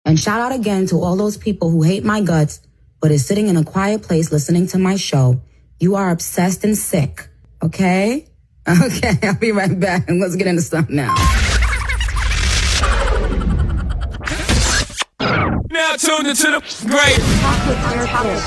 And shout out again to all those people who hate my guts, but is sitting in a quiet place listening to my show. You are obsessed and sick, okay? Okay, I'll be right back, and let's get into stuff now. Now tuned into the great Talk With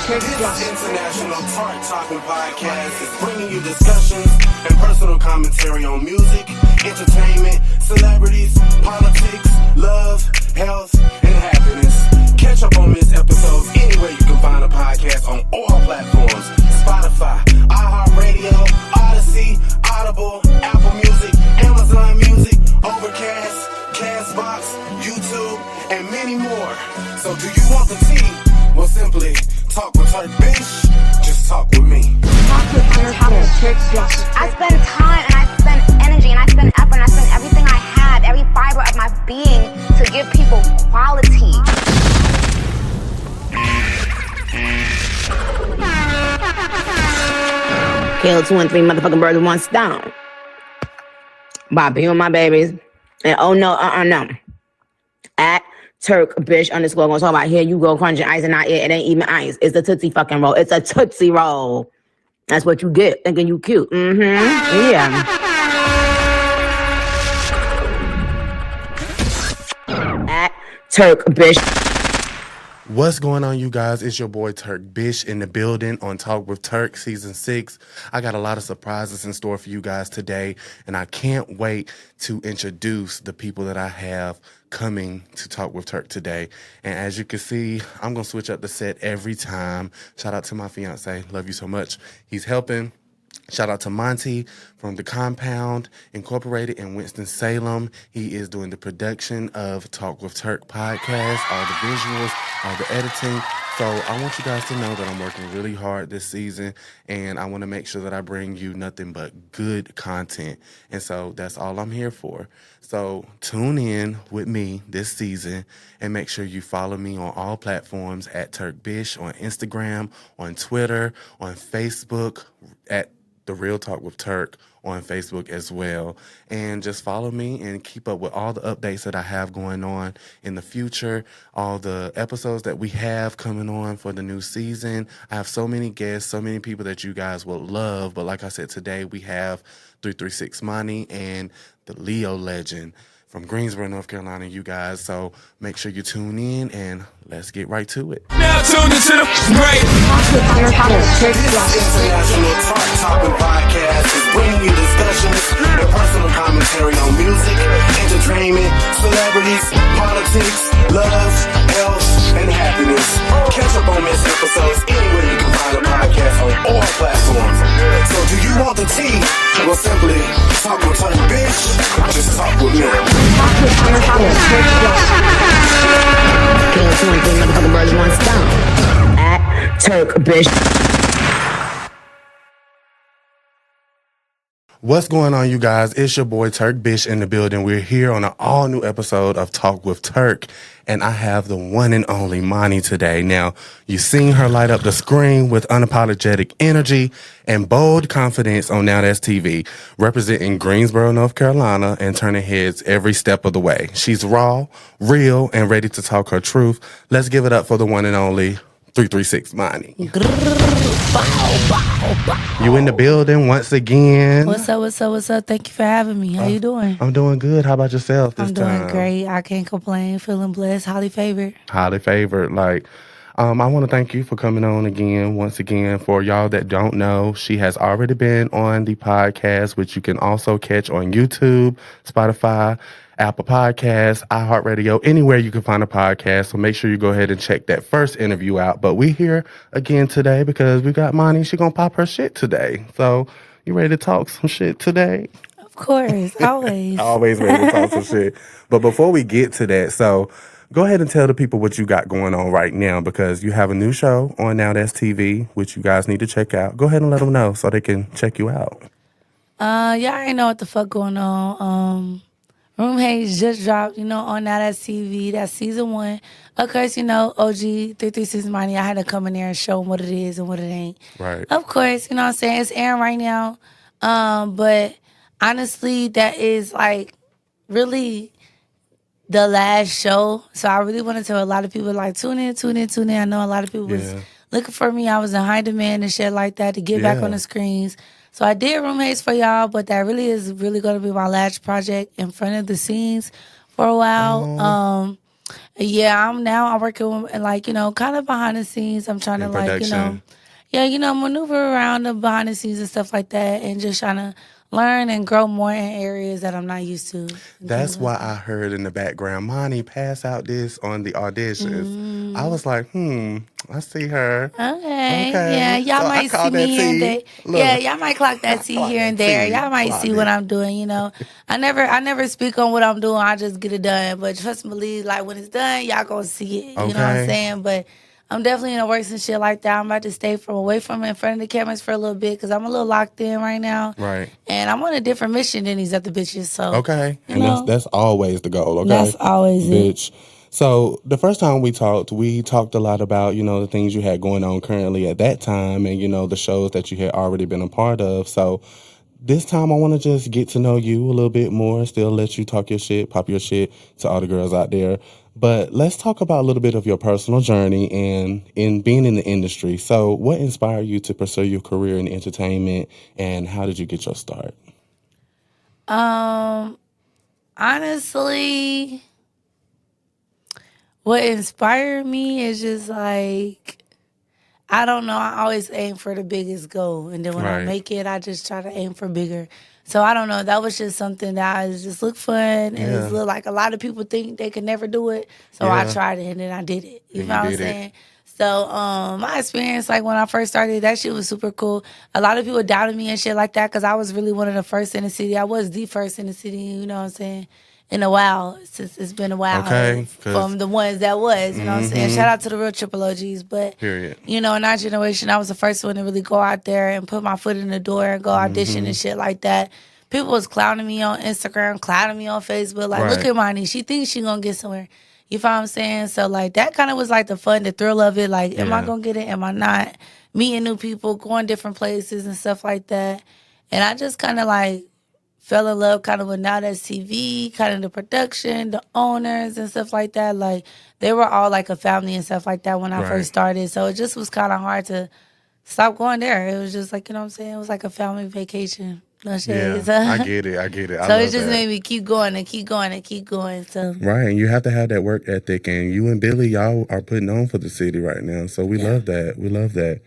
Turk. This international talking podcast is bringing you discussions and personal commentary on music, entertainment, celebrities, politics, love, health, and happiness. Catch up on this episode anywhere you can find a podcast on all platforms: Spotify, iHeartRadio, Odyssey, Audible, Apple Music, Amazon Music, Overcast, Castbox, YouTube, and many more. So do you want the tea? Well, simply talk with TURKBISH. Just talk with me. Talk With TurkBIsh. I spend time and I spend energy and I spend effort and I spend everything I have, every fiber of my being to give people quality. Kill 2 and 3 motherfucking birds with one stone. Bobby and my babies. And oh no, no. At TURKBISH _ gonna talk about here you go crunching ice and not it. It ain't even ice. It's a Tootsie fucking roll. It's a Tootsie roll. That's what you get thinking you cute. Yeah. At TURKBISH. What's going on, you guys? It's your boy TURKBISH in the building on Talk With Turk Season 6. I got a lot of surprises in store for you guys today, and I can't wait to introduce the people that I have coming to Talk With Turk today. And as you can see, I'm going to switch up the set every time. Shout out to my fiance. Love you so much. He's helping. Shout out to Moniii from The Compound Incorporated in Winston-Salem. He is doing the production of Talk With Turk podcast, all the visuals, all the editing. So I want you guys to know that I'm working really hard this season, and I want to make sure that I bring you nothing but good content. And so that's all I'm here for. So tune in with me this season and make sure you follow me on all platforms at TURKBISH, on Instagram, on Twitter, on Facebook, at The Real Talk with Turk on Facebook as well. And just follow me and keep up with all the updates that I have going on in the future, all the episodes that we have coming on for the new season. I have so many guests, so many people that you guys will love. But like I said, today we have 336 Moniii and the Leo legend from Greensboro, North Carolina, you guys. So make sure you tune in and let's get right to it. now tuned into the great This international talking podcast is bringing you discussions and personal commentary on music, entertainment, celebrities, politics, love, health, and happiness. Catch up on this episode anywhere you can find a podcast on all platforms. So do you want the tea? Well, simply talk with TURKBISH. Just talk with me. Talk With TurkBIsh. Kill 2 and 3 motherfucking birds with one stone. At TURKBISH. What's going on, you guys? It's your boy TURKBISH in the building. We're here on an all-new episode of Talk With Turk, and I have the one and only Moniii today. Now, you've seen her light up the screen with unapologetic energy and bold confidence on NowThatsTV, representing Greensboro, North Carolina, and turning heads every step of the way. She's raw, real, and ready to talk her truth. Let's give it up for the one and only 336 Moniii. You in the building once again. What's up? Thank you for having me. How you doing? I'm doing good. How about yourself this I'm time? doing great. I can't complain. Feeling blessed. Highly favored. Highly favored. I want to thank you for coming on again, once again. For y'all that don't know, she has already been on the podcast, which you can also catch on YouTube, Spotify, Apple Podcasts, iHeartRadio, anywhere you can find a podcast. So make sure you go ahead and check that first interview out. But we here again today because we got Moniii. She gonna pop her shit today. So you ready to talk some shit today? Of course. Always. Always ready to talk some shit. But before we get to that, so go ahead and tell the people what you got going on right now, because you have a new show on NowThatsTV, which you guys need to check out. Go ahead and let them know so they can check you out. Yeah, I ain't know what the fuck going on. Room Haze just dropped, on NowThatsTV. That's season 1. Of course, OG 336 Moniii. I had to come in there and show them what it is and what it ain't. Right. Of course, you know what I'm saying? It's airing right now. But honestly, that is really the last show. So I really wanted to tell a lot of people, like, tune in. I know a lot of people was looking for me. I was in high demand and shit like that to get back on the screens. So I did Room Haze for y'all, but that really is really going to be my last project in front of the scenes for a while. Yeah, I'm working with, like, you know, kind of behind the scenes. I'm trying to, like, you know, maneuver around the behind the scenes and stuff like that, and just trying to learn and grow more in areas that I'm not used to. That's why I heard in the background, Moniii pass out this on the auditions. I was like, I see her. Okay. Yeah, y'all So might see me here and there. Yeah, y'all might clock that T here and there. Y'all might see what I'm doing, you know. I never speak on what I'm doing. I just get it done. But trust and believe, like, when it's done, y'all gonna see it. You know what I'm saying? But I'm definitely in the works and shit like that. I'm about to stay away from in front of the cameras for a little bit because I'm a little locked in right now. Right. And I'm on a different mission than these other bitches. So and that's always the goal. Okay, that's always bitch. So the first time we talked a lot about, you know, the things you had going on currently at that time, and, you know, the shows that you had already been a part of. So this time I want to just get to know you a little bit more, still let you talk your shit, pop your shit to all the girls out there. But let's talk about a little bit of your personal journey and in being in the industry. So what inspired you to pursue your career in entertainment, and how did you get your start? Honestly, what inspired me is just like, I don't know, I always aim for the biggest goal. And then when I make it, I just try to aim for bigger. So I don't know, that was just something that I just looked fun. And it's look like a lot of people think they could never do it. So I tried it and then I did it. You know what I'm saying? So my experience, like when I first started, that shit was super cool. A lot of people doubted me and shit like that because I was really one of the first in the city. I was the first in the city, you know what I'm saying? In a while, since it's been a while from the ones that was, you know what I'm saying? Shout out to the real triple OGs, but, you know, in our generation, I was the first one to really go out there and put my foot in the door and go audition and shit like that. People was clowning me on Instagram, clowning me on Facebook, like, look at Moniii, she thinks she gonna get somewhere. You feel what I'm saying? So, like, that kind of was, like, the fun, the thrill of it. Like, am I gonna get it? Am I not? Meeting new people, going different places and stuff like that. And I just kind of, like, fell in love kind of with NowThatsTV, kind of the production, the owners and stuff like that. Like, they were all like a family and stuff like that when I first started. So it just was kind of hard to stop going there. It was just like, you know what I'm saying? It was like a family vacation. No shade. Yeah, I get it. So it just made me keep going and keep going and keep going. So right, and you have to have that work ethic. And you and Billy, y'all are putting on for the city right now. So we love that. We love that.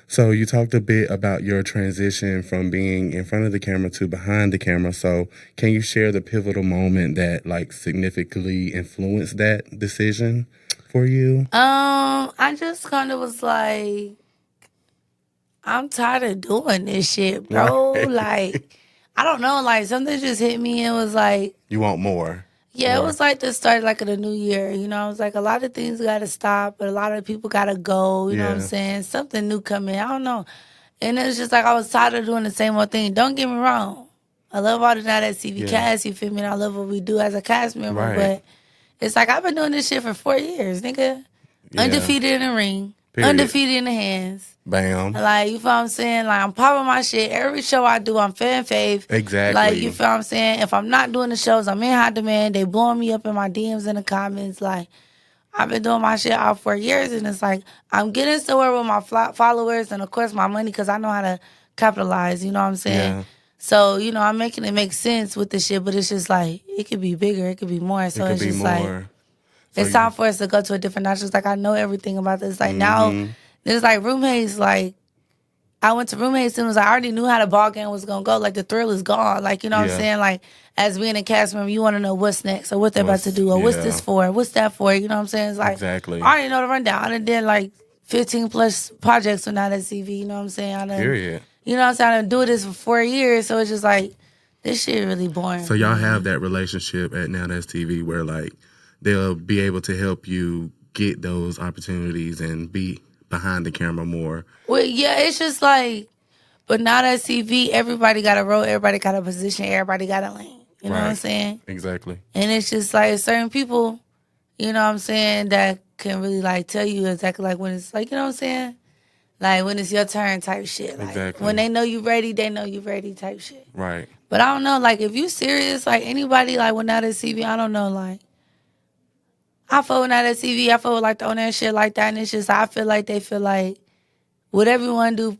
So you talked a bit about your transition from being in front of the camera to behind the camera. So can you share the pivotal moment that like significantly influenced that decision for you? I just kind of was like, I'm tired of doing this shit, bro. Like, I don't know, like something just hit me and was like, you want more. Yeah, it was like the start like of the new year. You know, it was like a lot of things got to stop, but a lot of people got to go. You know what I'm saying? Something new coming. I don't know. And it was just like I was tired of doing the same old thing. Don't get me wrong. I love all the NowThatsTV cast, you feel me? And I love what we do as a cast member. But it's like I've been doing this shit for 4 years, nigga. Undefeated in the ring. Undefeated in the hands. Bam. Like, you feel what I'm saying? Like, I'm popping my shit. Every show I do, I'm fan fave. Exactly. Like, you feel what I'm saying? If I'm not doing the shows, I'm in high demand. They blowing me up in my DMs in the comments. Like, I've been doing my shit out for years, and it's like, I'm getting somewhere with my followers and, of course, my money, because I know how to capitalize, you know what I'm saying? Yeah. So, you know, I'm making it make sense with the shit, but it's just like, it could be bigger, it could be more. So it's just like, it's time for us to go to a different notch. It's like, I know everything about this. Like, now, there's like Room Haze, like, I went to Room Haze and was like, I already knew how the ball game was going to go. Like, the thrill is gone. Like, you know what I'm saying? Like, as being a cast member, you want to know what's next or what they're about to do or what's this for, what's that for. You know what I'm saying? It's like, I already know the rundown. I done did like 15 plus projects with NowThatsTV. You know what I'm saying? I done, Period. You know what I'm saying? I done do this for 4 years. So it's just like, this shit really boring. So y'all have that relationship at NowThatsTV where like they'll be able to help you get those opportunities and be behind the camera more. Well, yeah, it's just like, but NowThatsTV, everybody got a role, everybody got a position, everybody got a lane. You know what I'm saying? Exactly. And it's just like certain people, you know what I'm saying, that can really like tell you exactly like when it's like, you know what I'm saying? Like when it's your turn type shit. Like exactly. When they know you ready, they know you ready type shit. Right. But I don't know, like if you serious, like anybody like with NowThatsTV, I don't know, like I fuck with NowThatsTV. I fuck with like the owner and shit like that. And it's just, I feel like they feel like whatever you want to do,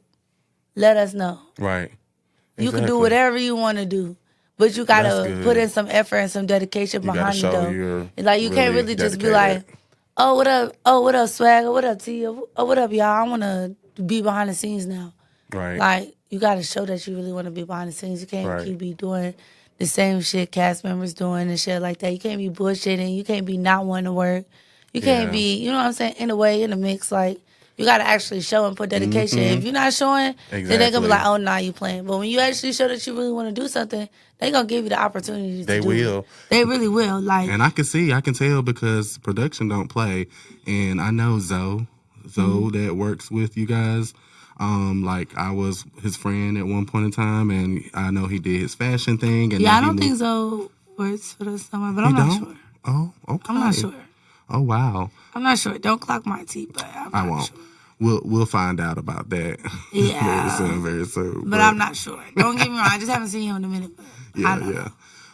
let us know. Right. You can do whatever you want to do. But you got to put in some effort and some dedication You behind it, show though. you're Like, you can't really just be like, dedicated. oh, what up? Oh, what up, swag? What up, T? Oh, what up, y'all? I want to be behind the scenes now. Right. Like, you got to show that you really want to be behind the scenes. You can't Right. keep be doing the same shit cast members doing and shit like that. You can't be bullshitting. You can't be not wanting to work. You can't be, you know what I'm saying, in a way, in the mix. Like, you got to actually show and put dedication. If you're not showing, then they're going to be like, oh, nah, you playing. But when you actually show that you really want to do something, they're going to give you the opportunity to do it. They will. They really will. Like, and I can tell because production don't play. And I know Zoe that works with you guys. Like I was his friend at one point in time, and I know he did his fashion thing. And yeah, I don't think Zoe works for us somewhere, but I'm not sure. Oh, okay. I'm not sure. Oh, wow. I'm not sure. Don't clock my teeth, but I'm not sure. We'll find out about that. Yeah. very soon. But I'm not sure. Don't get me wrong. I just haven't seen him in a minute. But I don't know.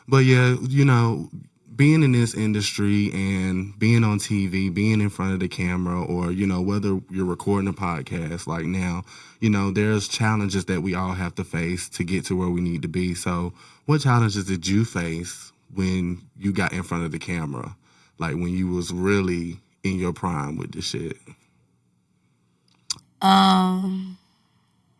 But yeah, you know, being in this industry and being on TV, being in front of the camera, or, you know, whether you're recording a podcast like now, you know, there's challenges that we all have to face to get to where we need to be. So what challenges did you face when you got in front of the camera? Like when you was really in your prime with this shit?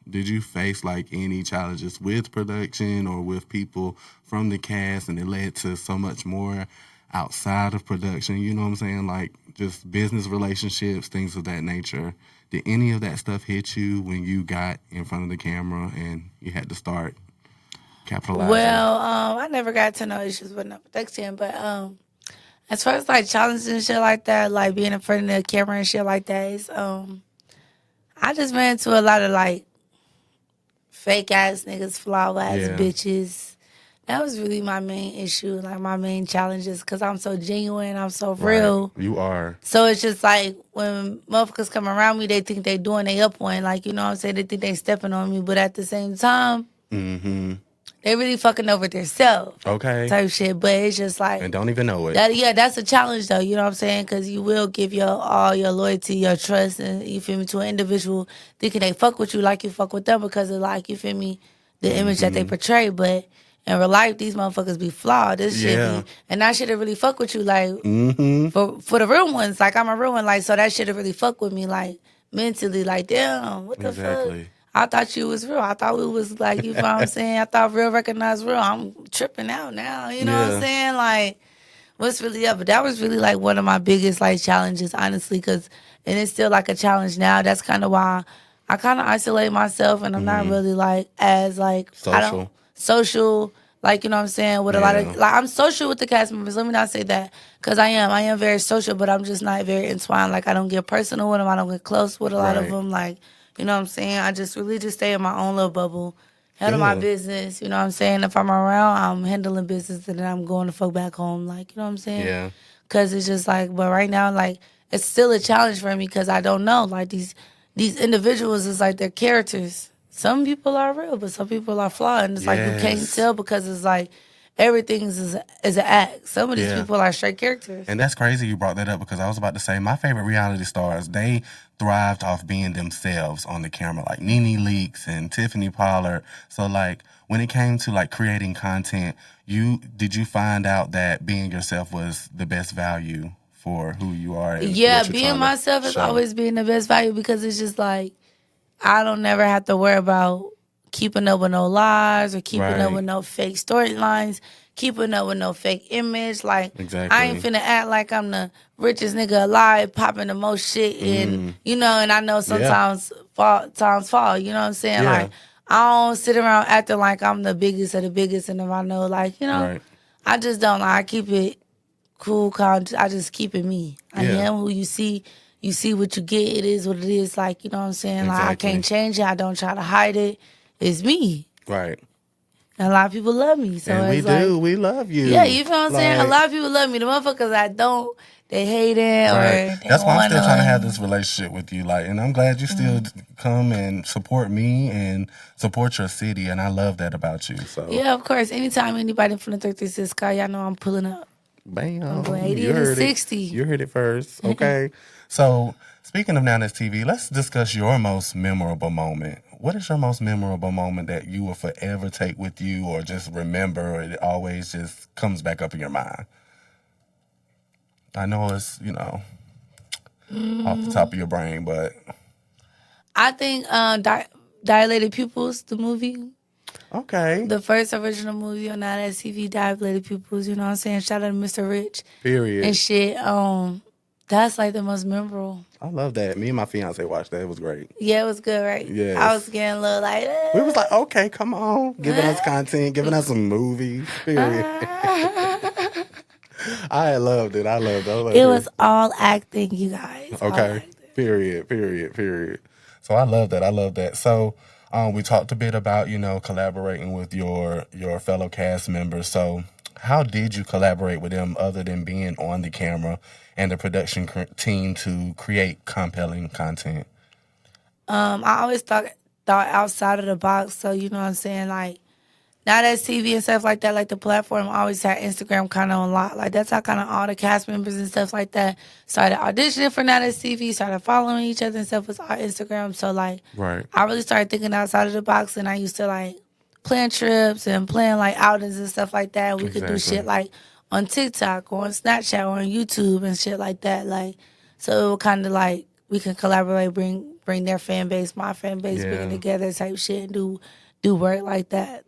Did you face like any challenges with production or with people from the cast, and it led to so much more outside of production? You know what I'm saying? Like just business relationships, things of that nature. Did any of that stuff hit you when you got in front of the camera and you had to start capitalizing? Well, I never got to no issues with no production, but as far as like challenges and shit like that, like being in front of the camera and shit like that, is I just ran into a lot of like fake ass niggas, flaw ass bitches. That was really my main issue, like my main challenges, because I'm so genuine, I'm so real. You are. So it's just like when motherfuckers come around me, they think they doing they up one, like, you know what I'm saying? They think they stepping on me, but at the same time, they really fucking over themselves. Okay. Type shit, but it's just like, and don't even know it. That's a challenge though, you know what I'm saying? Because you will give all your loyalty, your trust, and you feel me, to an individual thinking they fuck with you like you fuck with them because of, like, you feel me, the image that they portray. But in real life, these motherfuckers be flawed. This shit be, and that shit really fuck with you, like, for the real ones. Like, I'm a real one, like, so that shit really fuck with me, like, mentally, like, damn, what the fuck? I thought you was real. I thought we was like, you know what I'm saying? I thought real recognized real. I'm tripping out now. You know what I'm saying? Like, what's really up? But that was really like one of my biggest like challenges, honestly, and it's still like a challenge now. That's kind of why I kind of isolate myself, and I'm not really like as like social. Like, you know what I'm saying? With a lot of, like, I'm social with the cast members. Let me not say that, because I am very social, but I'm just not very entwined. Like, I don't get personal with them. I don't get close with a lot of them. Like, you know what I'm saying? I just really just stay in my own little bubble, handle my business. You know what I'm saying? If I'm around, I'm handling business, and then I'm going to fuck back home. Like, you know what I'm saying? Yeah. Because it's just like, but right now, like, it's still a challenge for me because I don't know. Like, these individuals is like, they're characters. Some people are real, but some people are flawed. And it's like, you can't tell because it's like, everything is an act. Some of these people are straight characters. And that's crazy you brought that up, because I was about to say my favorite reality stars, they thrived off being themselves on the camera, like Nene Leakes and Tiffany Pollard. So like when it came to like creating content, did you find out that being yourself was the best value for who you are? And being myself is always being the best value, because it's just like, I don't never have to worry about keeping up with no lies or keeping up with no fake storylines, keeping up with no fake image. Like, I ain't finna act like I'm the richest nigga alive, popping the most shit, and you know. And I know sometimes times fall. You know what I'm saying? Like, I don't sit around acting like I'm the biggest of the biggest, and if I know, like, you know, I just don't. Like, I keep it cool, calm. I just keep it me. I am who you see. You see what you get. It is what it is. Like, you know what I'm saying? Like, I can't change it. I don't try to hide it. It's me. Right. And a lot of people love me. So and it's we love you. Yeah, you feel what I'm saying? A lot of people love me. The motherfuckers I don't, they hate it or That's why I'm still trying to have this relationship with you. Like, and I'm glad you still come and support me and support your city, and I love that about you. So yeah, of course. Anytime anybody from the 336 car, y'all know I'm pulling up. Bam. I'm going 80 You and heard 60. it. You heard it first. Okay. So, speaking of NowThatsTV, let's discuss your most memorable moment. What is your most memorable moment that you will forever take with you or just remember, or it always just comes back up in your mind? I know it's, off the top of your brain, but... I think Dilated Pupils, the movie. Okay. The first original movie on NowThatsTV, Dilated Pupils, you know what I'm saying? Shout out to Mr. Rich. Period. And shit. That's like the most memorable. I love that. Me and my fiance watched that. It was great. Yeah, it was good, right? Yes. I was getting a little like, We was like, okay, come on. Giving us content, giving us some movies. Period. I loved it. It was all acting, you guys. Okay. Period. So I love that. So we talked a bit about, collaborating with your fellow cast members. So how did you collaborate with them other than being on the camera and the production team to create compelling content? I always thought outside of the box. So, you know what I'm saying? Like, NowThatsTV and stuff like that, like the platform always had Instagram kind of on lock. Like, that's how kind of all the cast members and stuff like that started auditioning for NowThatsTV, started following each other and stuff with our Instagram. So, like, Right. I really started thinking outside of the box, and I used to, like, plan trips and plan, like, outings and stuff like that. We could do shit, like, on TikTok or on Snapchat or on YouTube and shit like that. Like, so it would kind of, like, we can collaborate, bring their fan base, my fan base, bring it together type shit, and do work like that.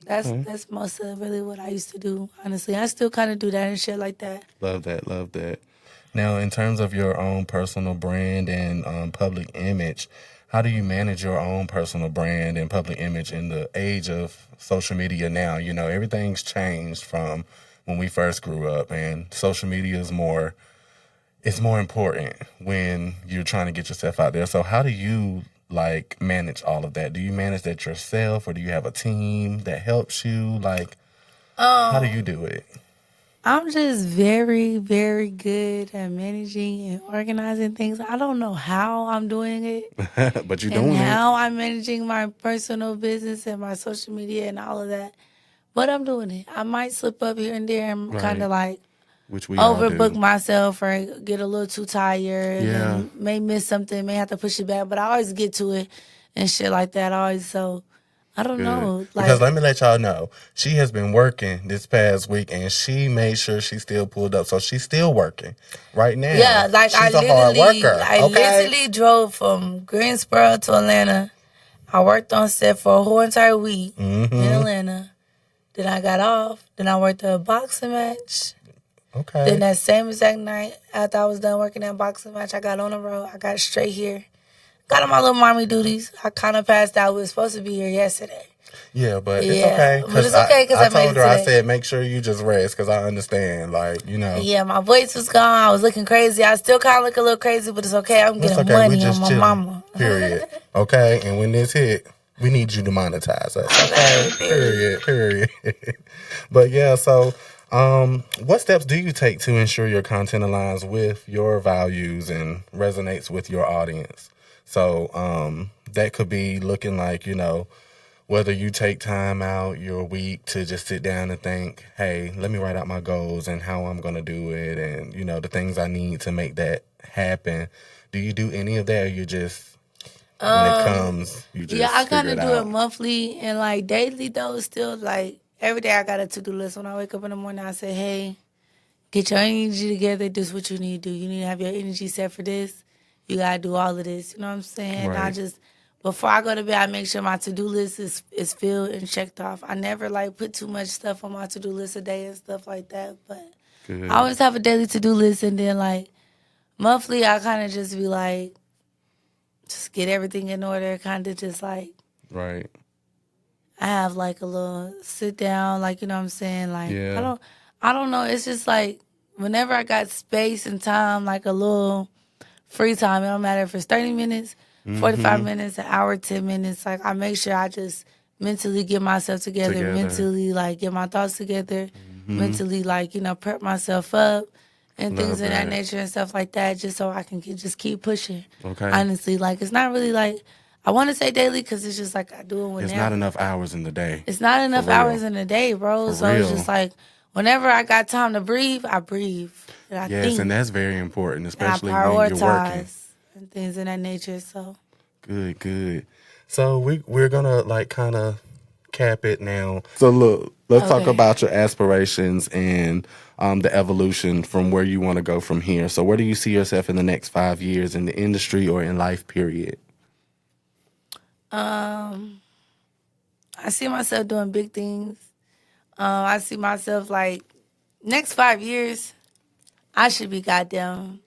That's most of really what I used to do, honestly. I still kind of do that and shit like that. Love that. Now, in terms of your own personal brand and public image, how do you manage your own personal brand and public image in the age of social media now? Everything's changed from when we first grew up, and social media is more important when you're trying to get yourself out there. So how do you manage all of that? Do you manage that yourself, or do you have a team that helps you? How do you do it? I'm just very, very good at managing and organizing things. I don't know how I'm doing it. But you're and doing it. how I'm managing my personal business and my social media and all of that. But I'm doing it. I might slip up here and there and kind of which we all overbook do. myself or get a little too tired Yeah. and may miss something, may have to push it back. But I always get to it and shit like that. So I don't know. Because let me let y'all know, she has been working this past week, and she made sure she still pulled up. So she's still working right now. Yeah, like she's a hard worker. I literally drove from Greensboro to Atlanta. I worked on set for a whole entire week in Atlanta. Then I got off. Then I worked a boxing match. Okay. Then that same exact night, after I was done working that boxing match, I got on the road. I got straight here. Got on my little mommy duties. I kind of passed out. We were supposed to be here yesterday. Yeah, but it's okay. But it's okay because I made it told her, I today. said, make sure you just rest, because I understand, Yeah, my voice was gone. I was looking crazy. I still kind of look a little crazy, but it's okay. I'm getting money on my mama. Period. Okay, and when this hit, we need you to monetize us. Okay, period. But yeah, so what steps do you take to ensure your content aligns with your values and resonates with your audience? So that could be looking like, whether you take time out your week to just sit down and think, hey, let me write out my goals and how I'm going to do it, and, the things I need to make that happen. Do you do any of that, or you just, when it comes, you just I kind of figure do out? it monthly and daily though. Still every day I got a to-do list. When I wake up in the morning, I say, hey, get your energy together. This is what you need to do. You need to have your energy set for this. You got to do all of this. You know what I'm saying? Right. Before I go to bed, I make sure my to-do list is filled and checked off. I never put too much stuff on my to-do list a day and stuff like that. But Good. I always have a daily to-do list, and then monthly I kind of just be just get everything in order. Kind of just Right. I have a little sit down, you know what I'm saying? Yeah. I don't know. It's just whenever I got space and time, a little free time, it don't matter if it's 30 minutes, 45 minutes, an hour, 10 minutes. I make sure I just mentally get myself together. Mentally, get my thoughts together, mentally, prep myself up and Love things of that that. nature and stuff like that, just so I can just keep pushing. Okay. Honestly, it's not really I want to say daily because it's just I do it whenever. It's not enough hours in the day. It's not enough For real. hours in a day, bro. For So it's real. just whenever I got time to breathe, I breathe. And I Yes, think, and that's very important, and I especially when you're working. prioritize and things of that nature. So Good. So we're gonna like kind of cap it now. So look, let's talk Okay. about your aspirations and the evolution from where you want to go from here. So where do you see yourself in the next 5 years in the industry or in life, period? I see myself doing big things. I see myself like next 5 years, I should be goddamn,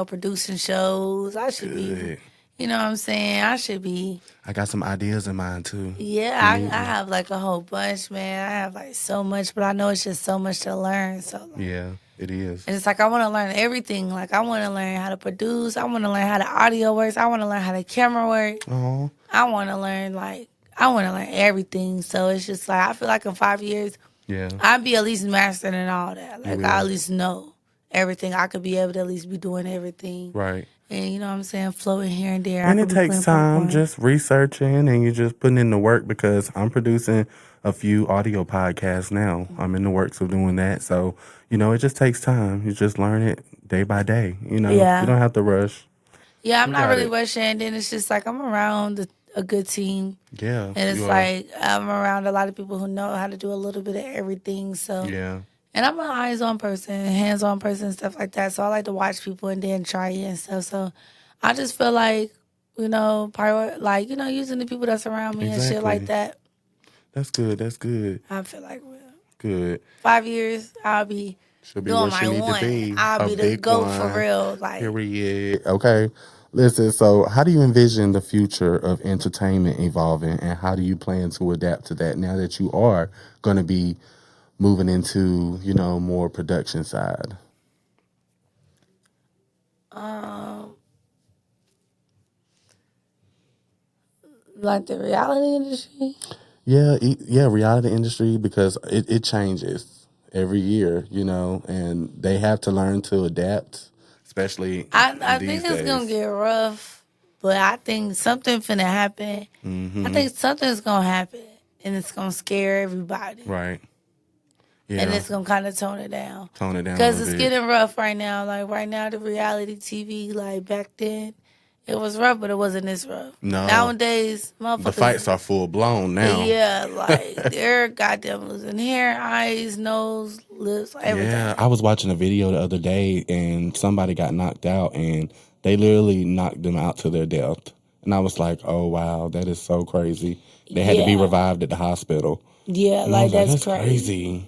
producing shows. I should be, Good. you know what I'm saying? I should be. I got some ideas in mind too. Yeah, I have like a whole bunch, man. I have like so much, but I know it's just so much to learn. So like, Yeah, it is. and it's like I want to learn everything. Like I want to learn how to produce. I want to learn how the audio works. I want to learn how the camera works. Oh, I want to learn everything. So it's just like I feel like in 5 years, yeah. I'd be at least mastered and all that. Like will. I at least know everything. I could be able to at least be doing everything. Right. And you know what I'm saying, floating here and there. And I it could be takes playing time popcorn. just researching and you just putting in the work because I'm producing a few audio podcasts now. I'm in the works of doing that. So, it just takes time. You just learn it day by day. Yeah. You don't have to rush. Yeah, I'm You not got really it. rushing. And then it's just like I'm around a good team. Yeah. And it's you are. like I'm around a lot of people who know how to do a little bit of everything. So Yeah. And I'm an eyes-on person, hands-on person, stuff like that. So I like to watch people and then try it and stuff. So I just feel like, using the people that's around me and shit like Exactly. that. That's good. I feel like Good. 5 years, I'll be She'll be doing where she my need one. to be. I'll A be the big GOAT one. for real. Like, Period. Okay. Listen, so how do you envision the future of entertainment evolving and how do you plan to adapt to that now that you are going to be moving into, more production side? like the reality industry. Yeah, reality industry because it changes every year, and they have to learn to adapt, especially I these think it's days. gonna get rough, but I think something finna happen. Mm-hmm. I think something's gonna happen, and it's gonna scare everybody. Right. Yeah. And it's gonna kind of tone it down. Tone it down a Because little it's bit. getting rough right now. Like right now, the reality TV, like back then, it was rough, but it wasn't this rough. No. Nowadays, motherfuckers. The fights are full blown now. Yeah, like they're goddamn losing hair, eyes, nose, lips, everything. Yeah, I was watching a video the other day and somebody got knocked out and they literally knocked them out to their death. And I was like, oh, wow, that is so crazy. They had to be Yeah. revived at the hospital. Yeah, And I like was that's crazy.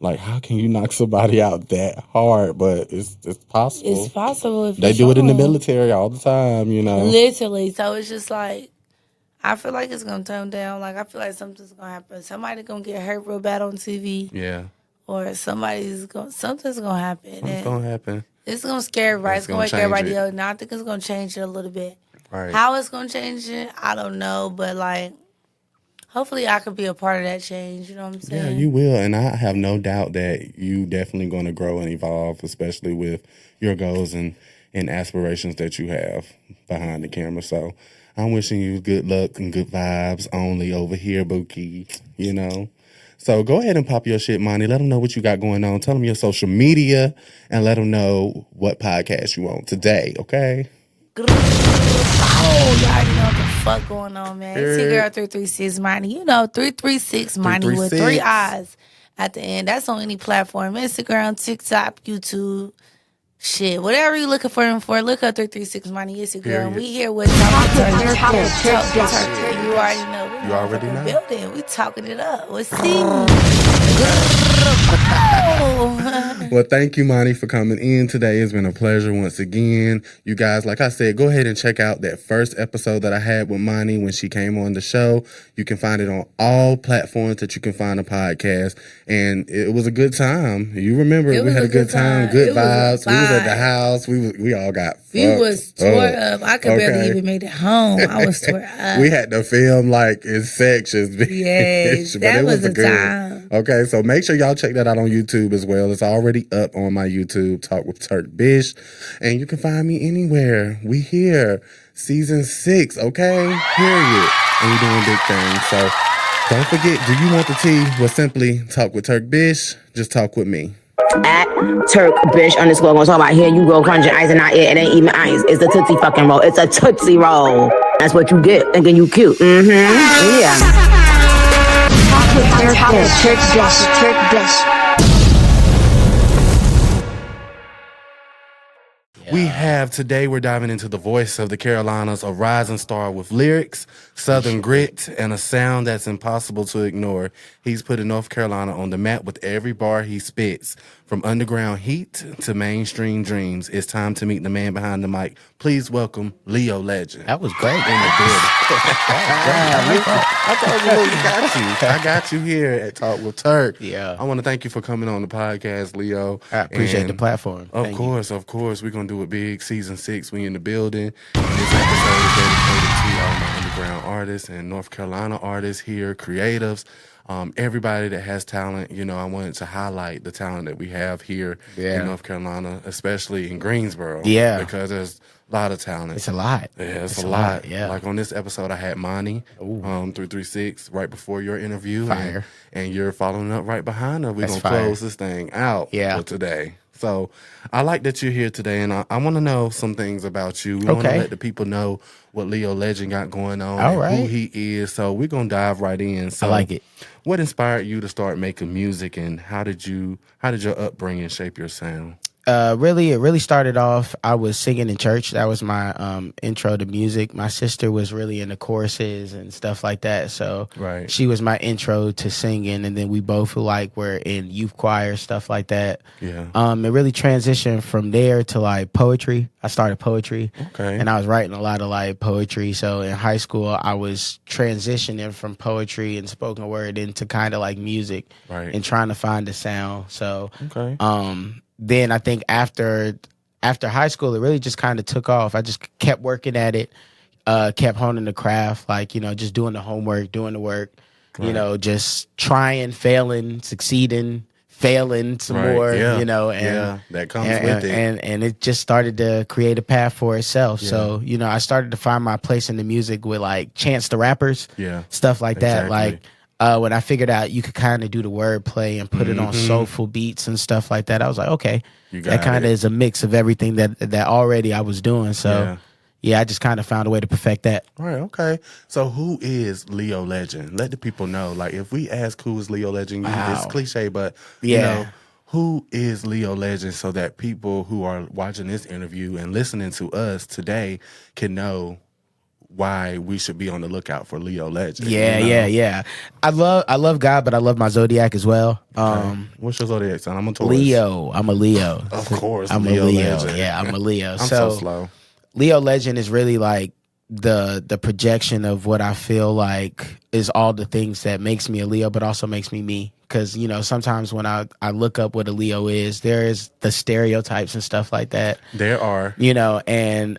Like, how can you knock somebody out that hard? But it's possible. It's possible if They you do it in the show 'em. military all the time, Literally. So it's just like, I feel like it's gonna tone down. Like I feel like something's gonna happen. Somebody gonna get hurt real bad on TV, Yeah. or something's gonna happen. What's And going to happen? it's gonna scare everybody. It's It's gonna gonna wake change everybody it. up. Now I think it's gonna change it a little bit. Right. How it's gonna change it, I don't know. But like, hopefully I could be a part of that change. You know what I'm saying? Yeah, you will. And I have no doubt that you definitely going to grow and evolve, especially with your goals and aspirations that you have behind the camera. So I'm wishing you good luck and good vibes only over here, Bookie, So go ahead and pop your shit, Moniii. Let them know what you got going on. Tell them your social media and let them know what podcast you want today, okay? Oh, y'all already know what the fuck going on, man. It's your Period. girl 336 Moniii. 336 Moniii with 3 336. eyes at the end. That's on any platform. Instagram, TikTok, YouTube. Shit, whatever you looking for them for, look up 336 Moniii. It's your girl. Period. We here with Talk With Turk. Talk With Turk. Talk With Turk. You already know. We You already motherfucking know. Building. We talking it up. What's see? Well, thank you, Moniii, for coming in today. It's been a pleasure once again. You guys, like I said, go ahead and check out that first episode that I had with Moniii when she came on the show. You can find it on all platforms that you can find a podcast. And it was a good time. You remember, It we was had a a good good time, time. good It was a vibes. We was at the vibe. house. We all got We fucked was tore up. up. I could barely Okay. even make it home. I was tore up. We had to film like in sections. Yes, But that it was a a time. Okay, so make sure y'all check that out on YouTube as well. It's already up on my YouTube, Talk With TurkBIsh. And you can find me anywhere. We here. Season 6, okay? Period. And we're doing big things. So Don't forget, do you want the tea? Well, simply talk with TURKBISH. Just talk with me. At TURKBISH underscore gonna talk about here you go crunching ice and not it. It ain't even ice. It's a Tootsie fucking roll. It's a Tootsie roll. That's what you get thinking you cute. Yeah. Talk with TURKBISH. We have today, we're diving into the voice of the Carolinas, a rising star with lyrics, southern grit, and a sound that's impossible to ignore. He's putting North Carolina on the map with every bar he spits. From underground heat to mainstream dreams, it's time to meet the man behind the mic. Please welcome Leo Legend. That was great. In the building. I told you, look, I got you here at Talk With Turk. Yeah. I want to thank you for coming on the podcast, Leo. I appreciate the platform. Of course. We're going to do it big. Season 6, we in the building. And this episode is dedicated to all my underground artists and North Carolina artists here, creatives. Everybody that has talent, you know, I wanted to highlight the talent that we have here in North Carolina, especially in Greensboro. Yeah. Because there's a lot of talent. It's a lot. Yeah, it's a lot. Yeah. Like on this episode, I had Moniii, 336, right before your interview. Fire. And you're following up right behind her. We're going to fire. close this thing out for today. So I like that you're here today, and I want to know some things about you. We want to let the people know what Leo Legend got going on and who he is. So we're going to dive right in. So I like it. What inspired you to start making music, and how did your upbringing shape your sound? It really started off, I was singing in church. That was my intro to music. My sister was really into choruses and stuff like that. So she was my intro to singing. And then we both were in youth choir, stuff like that. Yeah. It really transitioned from there to like poetry. I started poetry. Okay. And I was writing a lot of like poetry. So in high school, I was transitioning from poetry and spoken word into kind of like music and trying to find a sound. So then I think after high school, it really just kind of took off. I just kept working at it, kept honing the craft, like, you know, just doing the homework, doing the work, you know, just trying, failing, succeeding, failing some more, you know, and that comes with it. And it just started to create a path for itself. So, you know, I started to find my place in the music with like Chance the Rappers, stuff like that. Like, when I figured out you could kind of do the wordplay and put it on soulful beats and stuff like that, I was like, okay, that kind of is a mix of everything that already I was doing. So, I just kind of found a way to perfect that. All right, okay. So who is Leo Legend? Let the people know. Like, if we ask who is Leo Legend, it's cliche, but, you know, who is Leo Legend so that people who are watching this interview and listening to us today can know why we should be on the lookout for Leo Legend. Yeah. I love God, but I love my zodiac as well. What's your zodiac sign? I'm a Taurus. Leo. I'm a Leo. Of course, I'm Leo a Leo. Legend. Yeah, I'm a Leo. I'm so slow. Leo Legend is really like the projection of what I feel like is all the things that makes me a Leo, but also makes me me. Because, you know, sometimes when I look up what a Leo is, there is the stereotypes and stuff like that. There are. You know, and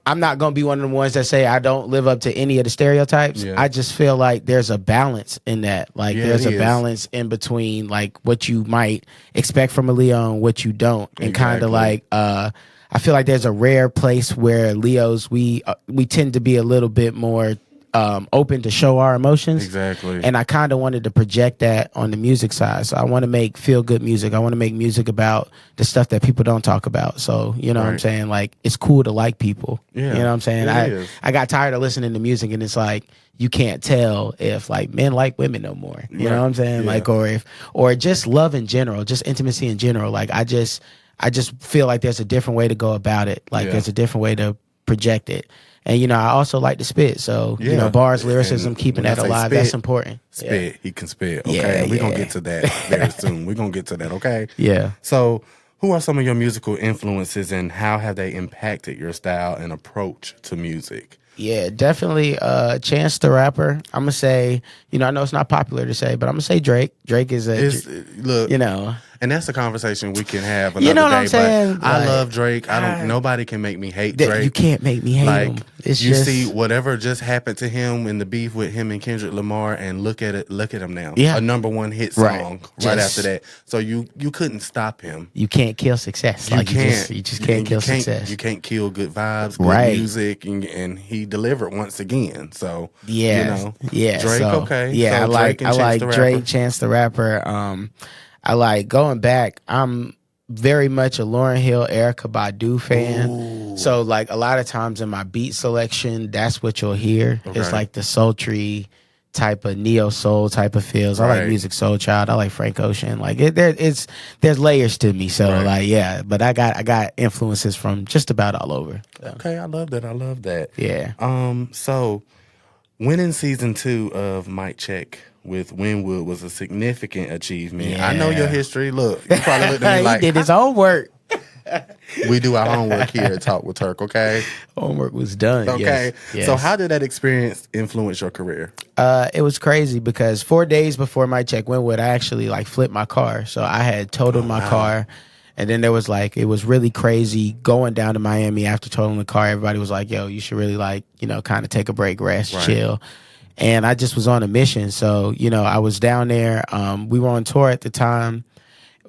I'm not going to be one of the ones that say I don't live up to any of the stereotypes. I just feel like there's a balance in that. Like there's a balance in between like what you might expect from a Leo and what you don't. And kind of like, I feel like there's a rare place where Leos, we tend to be a little bit more open to show our emotions. Exactly. And I kind of wanted to project that on the music side. So I want to make feel good music. I want to make music about the stuff that people don't talk about. So, you know what I'm saying? Like, it's cool to like people. Yeah. You know what I'm saying? I got tired of listening to music, and it's like, you can't tell if like men like women no more. You know what I'm saying? Like, or just love in general, just intimacy in general. Like, I just feel like there's a different way to go about it. Like there's a different way to project it. And, you know, I also like to spit. So, you know, bars, lyricism, keeping that alive, that's important. Spit. He can spit. Okay. We're going to get to that very soon. We're going to get to that. Okay. Yeah. So who are some of your musical influences, and how have they impacted your style and approach to music? Yeah, definitely Chance the Rapper. I'm going to say, you know, I know it's not popular to say, but I'm going to say Drake. Drake is look, you know. And that's a conversation we can have another You know what day. I'm saying? But I Like, love Drake. Nobody can make me hate Drake. You can't make me hate him. It's you just, see whatever just happened to him in the beef with him and Kendrick Lamar, and look at him now. Yeah. A #1 hit song right after that. So you couldn't stop him. You can't kill success. You like can't. You just can't kill success. You can't kill good vibes, good music, and he delivered once again. So yeah, Drake, so, okay. Yeah, so I like Drake, Drake, Chance the Rapper. I like going back. I'm very much a Lauryn Hill, Erykah Badu fan. Ooh. So like a lot of times in my beat selection, that's what you'll hear. Okay. It's like the sultry type of neo soul type of feels. I like Music Soul Child. I like Frank Ocean. Like there's layers to me. So like but I got influences from just about all over. So. Okay, I love that. Yeah. So winning season 2 of Mic Check with Winwood was a significant achievement. Yeah. I know your history. Look, you probably looked at me like he did his homework. We do our homework here at Talk with Turk, okay? Homework was done. Okay. Yes. So how did that experience influence your career? It was crazy because 4 days before Mic Check Winwood, I actually like flipped my car. So I had totaled my car. And then there was like, it was really crazy going down to Miami after totaling the car. Everybody was like, yo, you should really like, kind of take a break, rest, chill. And I just was on a mission. So, I was down there. We were on tour at the time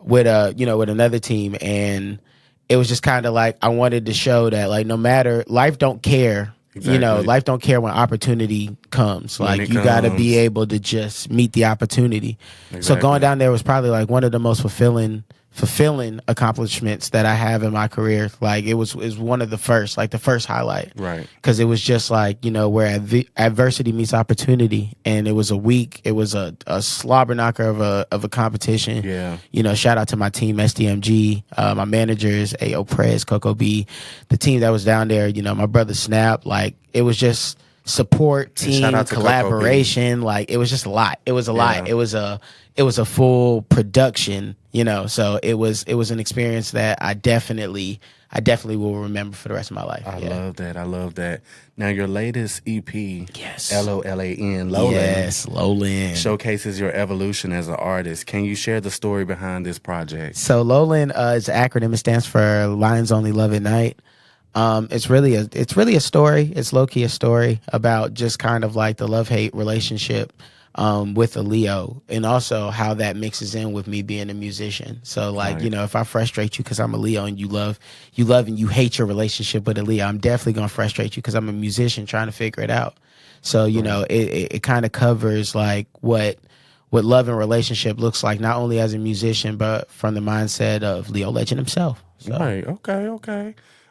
with with another team, and it was just kind of like I wanted to show that like no matter, life don't care. Exactly. Life don't care when opportunity comes. Like you got to be able to just meet the opportunity. Exactly. So going down there was probably like one of the most fulfilling accomplishments that I have in my career. Like it was one of the first highlight. Right. Because it was just like, where adversity meets opportunity. And it was a week. It was a slobber knocker of a competition. Yeah. Shout out to my team, SDMG, my managers, Ayo Prez, Coco B, the team that was down there, my brother Snap. Like it was just support, team, collaboration. Like it was just a lot. It was a lot. It was a full production, so it was an experience that I definitely will remember for the rest of my life. I love that. Now your latest EP, yes, LOLAN, yes, Lowland, showcases your evolution as an artist. Can you share the story behind this project? So Lowland is an acronym. It stands for Lions Only Love at Night. It's really a story. It's low key a story about just kind of like the love-hate relationship with a Leo, and also how that mixes in with me being a musician. So like, if I frustrate you because I'm a Leo and you love and you hate your relationship with a Leo, I'm definitely going to frustrate you because I'm a musician trying to figure it out. So, it kind of covers like what love and relationship looks like, not only as a musician, but from the mindset of Leo Legend himself. So. Right.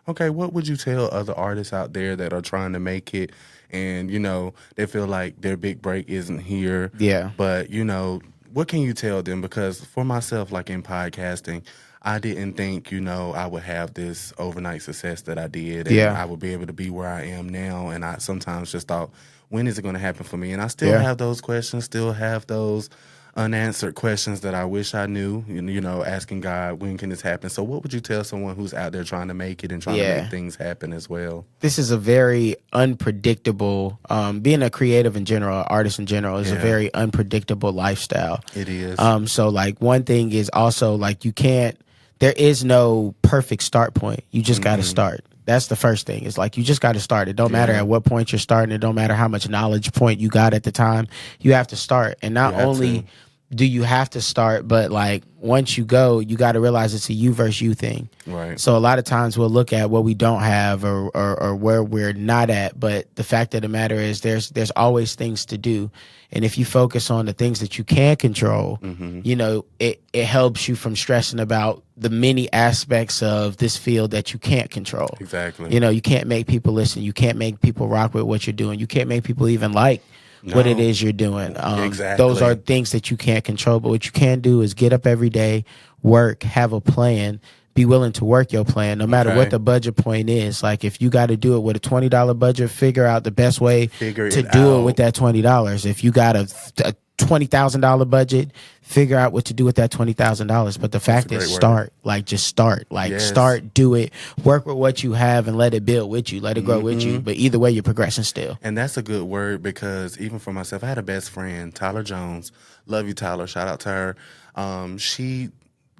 Okay. What would you tell other artists out there that are trying to make it and, they feel like their big break isn't here? Yeah. But, what can you tell them? Because for myself, like in podcasting, I didn't think, I would have this overnight success that I did. And I would be able to be where I am now. And I sometimes just thought, when is it going to happen for me? And I still have those questions, still have those unanswered questions that I wish I knew, asking God, when can this happen? So what would you tell someone who's out there trying to make it and trying to make things happen as well? This is a very unpredictable, being a creative in general, artist in general, is a very unpredictable lifestyle. It is. So like one thing is also like there is no perfect start point. You just got to start. That's the first thing. It's like you just got to start. It don't matter at what point you're starting. It don't matter how much knowledge point you got at the time. You have to start. And not only do you have to start, but like once you go, you got to realize it's a you versus you thing. Right. So a lot of times we'll look at what we don't have or where we're not at. But the fact of the matter is there's always things to do. And if you focus on the things that you can control, it helps you from stressing about the many aspects of this field that you can't control. Exactly. You can't make people listen. You can't make people rock with what you're doing. You can't make people even like what it is you're doing. Exactly. Those are things that you can't control. But what you can do is get up every day, work, have a plan, be willing to work your plan, no matter what the budget point is. Like if you got to do it with a $20 budget, figure out the best way to do it with that $20. If you got a $20,000 budget, figure out what to do with that $20,000. But the fact is, start. Like just start. Like start, do it, work with what you have, and let it build with you, let it grow with you. But either way, you're progressing still. And that's a good word, because even for myself, I had a best friend, Tyler Jones. Love you, Tyler. Shout out to her. She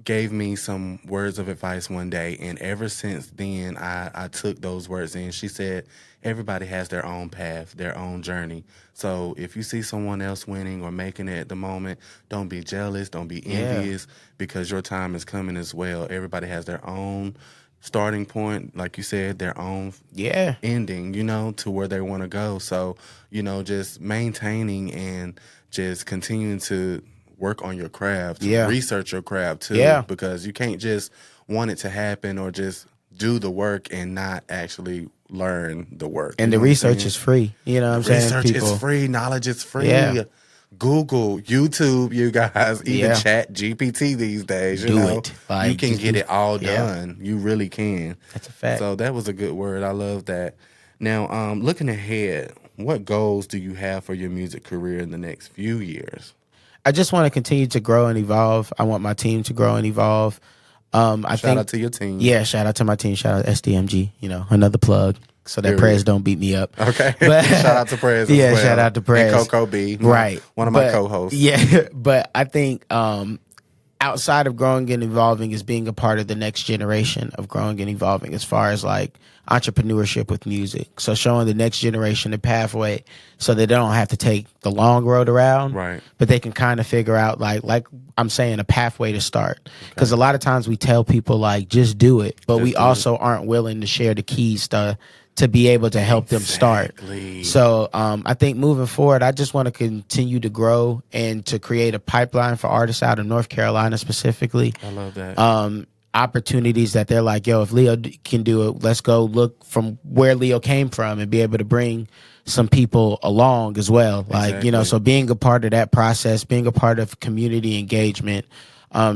gave me some words of advice one day, and ever since then, I took those words in. She said, everybody has their own path, their own journey. So if you see someone else winning or making it at the moment, don't be jealous, don't be envious, because your time is coming as well. Everybody has their own starting point, like you said, their own ending, you know, to where they want to go. So, you know, just maintaining and just continuing to work on your craft, research your craft too, because you can't just want it to happen or just do the work and not actually learn the work. And the research is free. You know what I'm saying? Research is free. Knowledge is free. Yeah. Google, YouTube, you guys, even Chat GPT these days. You know, like, you can get it all done. You really can. That's a fact. So that was a good word. I love that. Now, looking ahead, what goals do you have for your music career in the next few years? I just want to continue to grow and evolve. I want my team to grow and evolve. Shout out to your team. Yeah, shout out to my team. Shout out to SDMG. You know, another plug so that Prez don't beat me up. Okay. But, shout out to Prez as well. Shout out to Prez. And Coco B. Right. One of my co-hosts. Yeah, but I think outside of growing and evolving is being a part of the next generation of growing and evolving as far as like entrepreneurship with music. So showing the next generation the pathway so that they don't have to take the long road around, but they can kind of figure out like I'm saying, a pathway to start. Because a lot of times we tell people like, just do it, but we also aren't willing to share the keys to be able to help them start. So I think moving forward, I just want to continue to grow and to create a pipeline for artists out of North Carolina specifically. I love that. Opportunities that they're like, yo, if Leo can do it, let's go look from where Leo came from and be able to bring some people along as well. Like, you know, so being a part of that process, being a part of community engagement,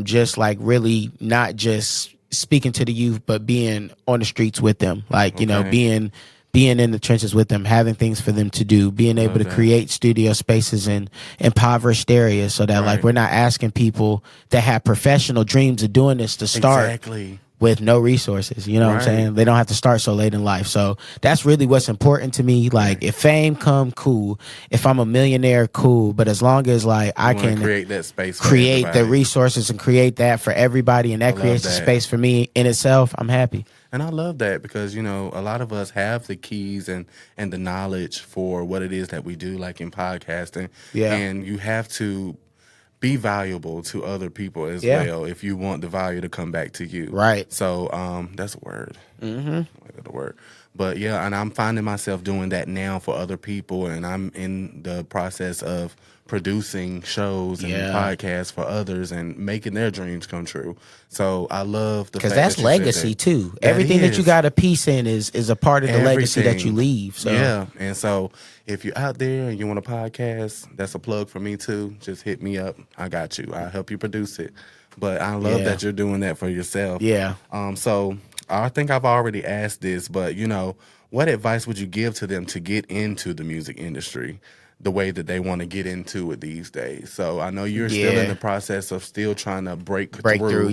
just like really not just speaking to the youth, but being on the streets with them, like, you know, being in the trenches with them, having things for them to do, being able to create studio spaces in impoverished areas so that like we're not asking people that have professional dreams of doing this to start with no resources. You know what I'm saying? They don't have to start so late in life. So that's really what's important to me. Like if fame come, cool. If I'm a millionaire, cool. But as long as like I can create that space, create the resources and create that for everybody, and that creates a space for me in itself, I'm happy. And I love that because, you know, a lot of us have the keys and the knowledge for what it is that we do, like in podcasting. Yeah. And you have to be valuable to other people as well if you want the value to come back to you. Right. So that's a word. The word. But yeah, and I'm finding myself doing that now for other people, and I'm in the process of producing shows and podcasts for others and making their dreams come true. So I love the fact that that's legacy too. Everything that you got a piece in is a part of the legacy that you leave. So yeah, and so if you're out there and you want a podcast, that's a plug for me too. Just hit me up. I got you. I'll help you produce it. But I love that you're doing that for yourself. Yeah. So I think I've already asked this, but you know, what advice would you give to them to get into the music industry the way that they want to get into it these days? So I know you're still in the process of still trying to break through.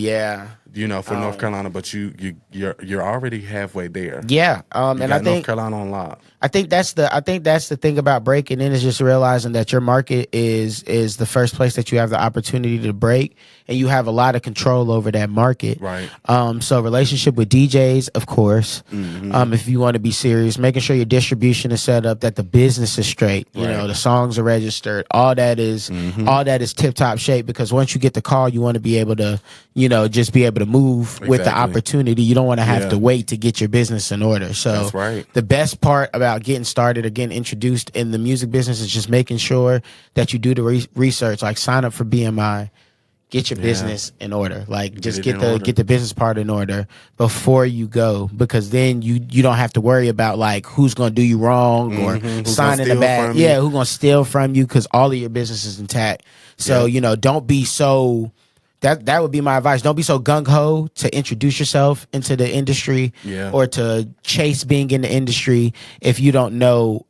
You know, for North Carolina, but you're already halfway there. Yeah. And I think North Carolina on lock. I think that's the thing about breaking in, is just realizing that your market is the first place that you have the opportunity to break, and you have a lot of control over that market. Right. So relationship with DJs, of course. If you want to be serious, making sure your distribution is set up, that the business is straight. You know, the songs are registered. All that is tip top shape, because once you get the call, you want to be able to, you know, just be able to move with the opportunity. You don't want to have to wait to get your business in order. So the best part about getting started or getting introduced in the music business is just making sure that you do the research, like sign up for BMI, get your business in order, like just get the business part in order before you go, because then you don't have to worry about like who's going to do you wrong or signing the bag. Yeah, who's going to steal from you, because all of your business is intact. So, you know, don't be so... That would be my advice. Don't be so gung-ho to introduce yourself into the industry or to chase being in the industry if you don't know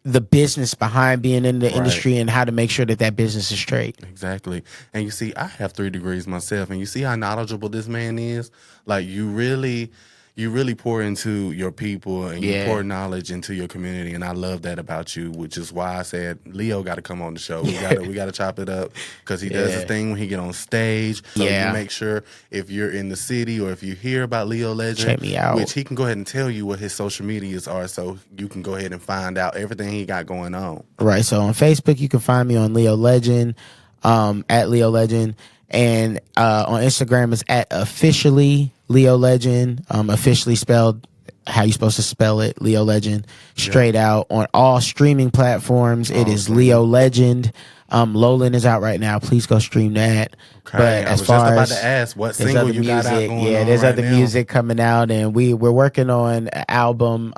the business behind being in the industry and how to make sure that business is straight. Exactly. And you see, I have 3 degrees myself, and you see how knowledgeable this man is? Like, you really... you really pour into your people and you pour knowledge into your community, and I love that about you, which is why I said Leo got to come on the show. We got to chop it up because he does his thing when he get on stage. So you make sure if you're in the city or if you hear about Leo Legend, check me out. Which he can go ahead and tell you what his social medias are, so you can go ahead and find out everything he got going on. Right. So on Facebook, you can find me on Leo Legend, at Leo Legend. And on Instagram is at officially Leo Legend, officially spelled how you supposed to spell it, Leo Legend, straight out. On all streaming platforms, it is Leo Legend. Lowland is out right now. Please go stream that. Okay. But I was just about to ask what single you got out going on there's right other now. music coming out, and we're working on an album.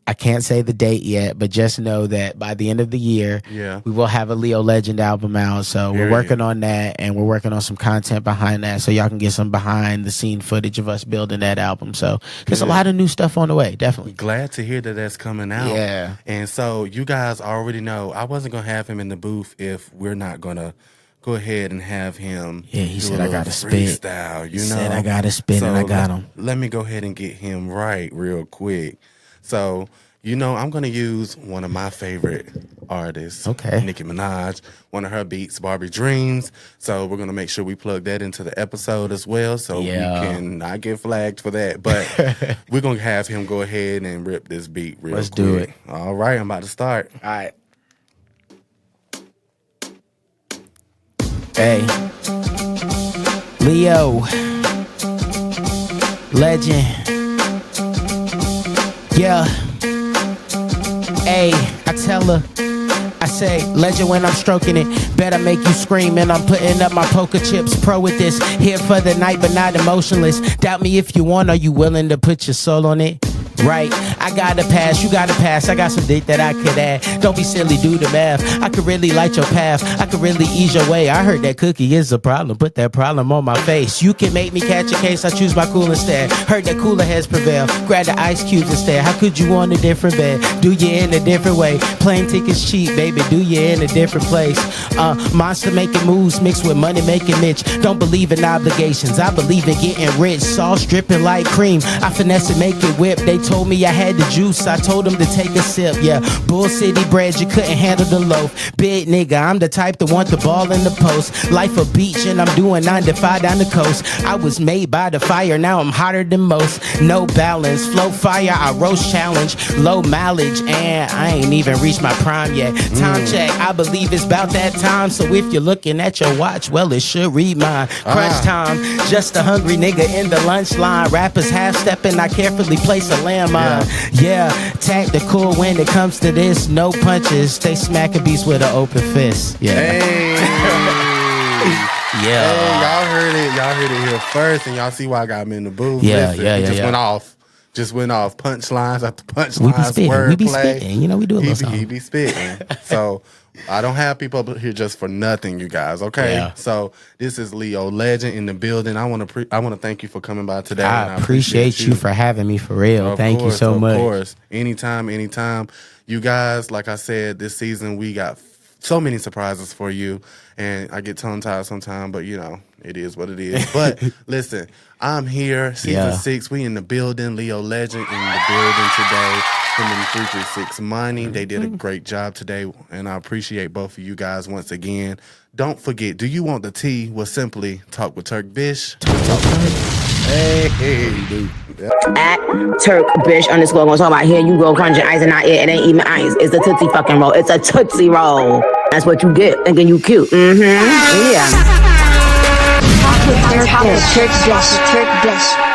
I can't say the date yet, but just know that by the end of the year, we will have a Leo Legend album out. So we're working on that, and we're working on some content behind that, so y'all can get some behind the scene footage of us building that album. So there's a lot of new stuff on the way, definitely. Glad to hear that that's coming out. Yeah. And so you guys already know I wasn't going to have him in the booth if we're not going to go ahead and have him. Yeah, he said I got to spit. Freestyle, He said I got to spit, and I got him. Let me go ahead and get him right real quick. So, I'm going to use one of my favorite artists, Nicki Minaj, one of her beats, Barbie Dreams. So we're going to make sure we plug that into the episode as well, so we can not get flagged for that. But we're going to have him go ahead and rip this beat real quick. Let's do it. All right, I'm about to start. All right. Hey. Leo. Legend. Yeah. Hey, I tell her, I say, legend when I'm stroking it. Bet I make you scream, and I'm putting up my poker chips. Pro with this, here for the night, but not emotionless. Doubt me if you want, are you willing to put your soul on it? Right, I gotta pass, you gotta pass. I got some dick that I could add. Don't be silly, do the math. I could really light your path, I could really ease your way. I heard that cookie is a problem, put that problem on my face. You can make me catch a case, I choose my cool instead. Heard that cooler heads prevail, grab the ice cubes instead. How could you want a different bed? Do you in a different way? Plane tickets cheap, baby, do you in a different place? Monster making moves mixed with money making Mitch. Don't believe in obligations, I believe in getting rich. Sauce dripping like cream, I finesse it, make it whip. They told me I had the juice, I told them to take a sip. Yeah, Bull City bread, you couldn't handle the loaf. Big nigga, I'm the type to want the ball in the post. Life a beach and I'm doing 9 to 5 down the coast. I was made by the fire, now I'm hotter than most. No balance, flow fire, I roast challenge. Low mileage and I ain't even reached my prime yet. Time check, I believe it's about that time. So if you're looking at your watch, well it should read mine. Crunch time, just a hungry nigga in the lunch line. Rappers half stepping, I carefully place a landmine. Yeah, tactical when it comes to this. No punches, stay smacking beats with an open fist. Yeah. Hey. Yeah. Hey, y'all heard it here first, and y'all see why I got him in the booth. Yeah, Listen, yeah, he yeah. just yeah. went off. Just went off punchlines after punchlines. We be spitting. You know, we do a little something. He be spitting. So I don't have people up here just for nothing, you guys. Okay. Yeah. So this is Leo Legend in the building. I want to thank you for coming by today. I appreciate you for having me, for real. Thank you so much. Of course. Anytime. You guys, like I said, this season we got so many surprises for you, and I get tongue-tied sometimes, but it is what it is. But listen, I'm here, season 6. We in the building. Leo Legend in the building today. Him and 336 Moniii. They did a great job today, and I appreciate both of you guys once again. Don't forget, do you want the tea? Well, simply Talk with TURKBISH. Hey. At TURKBISH _ gonna talk about here you go crunching ice and not it. It ain't even ice. It's a Tootsie fucking roll. It's a Tootsie roll. That's what you get thinking you cute. Yeah. Talk with TURKBISH.